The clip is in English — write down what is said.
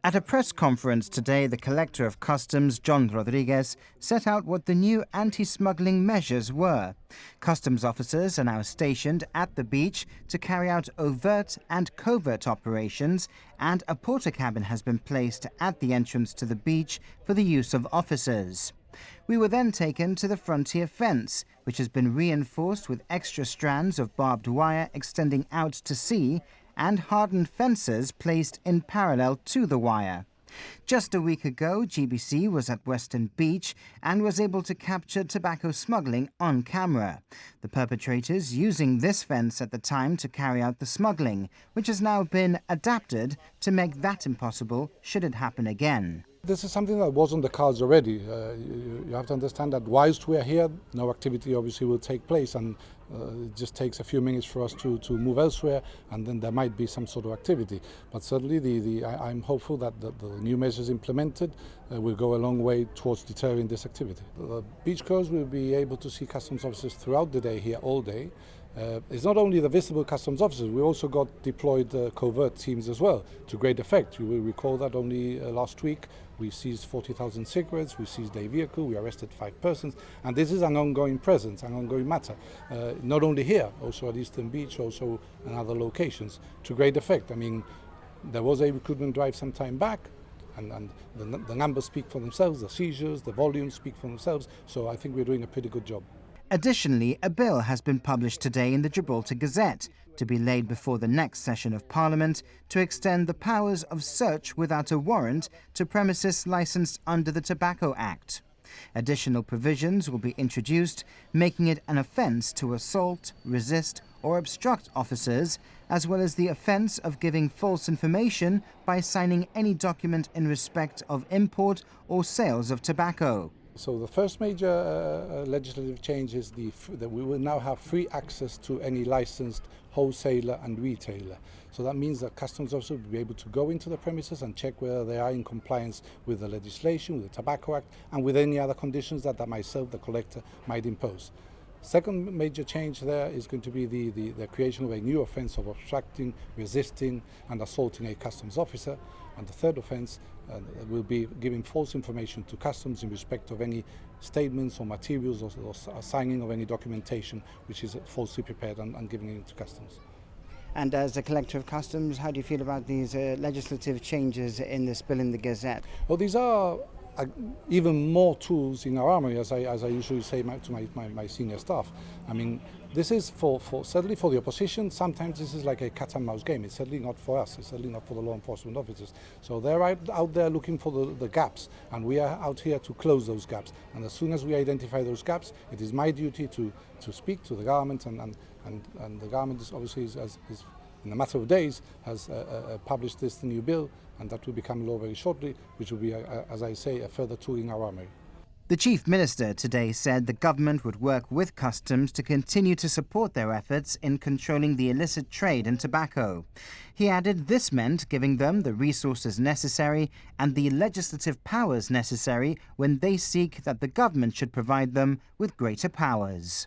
At a press conference today, the Collector of Customs, John Rodriguez, set out what the new anti-smuggling measures were. Customs officers are now stationed at the beach to carry out overt and covert operations, and a porter cabin has been placed at the entrance to the beach for the use of officers. We were then taken to the frontier fence, which has been reinforced with extra strands of barbed wire extending out to sea and hardened fences placed in parallel to the wire. Just a week ago, GBC was at Western Beach and was able to capture tobacco smuggling on camera. The perpetrators using this fence at the time to carry out the smuggling, which has now been adapted to make that impossible should it happen again. This is something that was on the cards already. You have to understand that whilst we are here, no activity obviously will take place, and it just takes a few minutes for us to move elsewhere, and then there might be some sort of activity. But certainly I'm hopeful that the new measures implemented will go a long way towards deterring this activity. The beachgoers will be able to see customs officers throughout the day here all day. It's not only the visible customs officers, we also got deployed covert teams as well, to great effect. You will recall that only last week we seized 40,000 cigarettes, we seized a vehicle, we arrested 5 persons, and this is an ongoing presence, an ongoing matter. Not only here, also at Eastern Beach, also in other locations, to great effect. I mean, there was a recruitment drive some time back, and the numbers speak for themselves, the seizures, the volumes speak for themselves, so I think we're doing a pretty good job. Additionally, a bill has been published today in the Gibraltar Gazette to be laid before the next session of Parliament to extend the powers of search without a warrant to premises licensed under the Tobacco Act. Additional provisions will be introduced, making it an offence to assault, resist or obstruct officers, as well as the offence of giving false information by signing any document in respect of import or sales of tobacco. So the first major legislative change is that we will now have free access to any licensed wholesaler and retailer. So that means that customs officers will be able to go into the premises and check whether they are in compliance with the legislation, with the Tobacco Act, and with any other conditions that myself, the collector, might impose. Second major change there is going to be the creation of a new offence of obstructing, resisting and assaulting a customs officer. And the third offence will be giving false information to customs in respect of any statements or materials or signing of any documentation which is falsely prepared and giving it to customs. And as a Collector of Customs, how do you feel about these legislative changes in this bill in the Gazette? Well, these are even more tools in our armory, as I usually say to my senior staff. I mean, this is certainly for the opposition. Sometimes this is like a cat and mouse game. It's certainly not for us. It's certainly not for the law enforcement officers. So they're out there looking for the gaps, and we are out here to close those gaps. And as soon as we identify those gaps, it is my duty to speak to the government, and the government is obviously is in a matter of days has published this new bill, and that will become law very shortly, which will be, as I say, a further tool in our armory. The Chief Minister today said the government would work with customs to continue to support their efforts in controlling the illicit trade in tobacco. He added this meant giving them the resources necessary and the legislative powers necessary when they seek that the government should provide them with greater powers.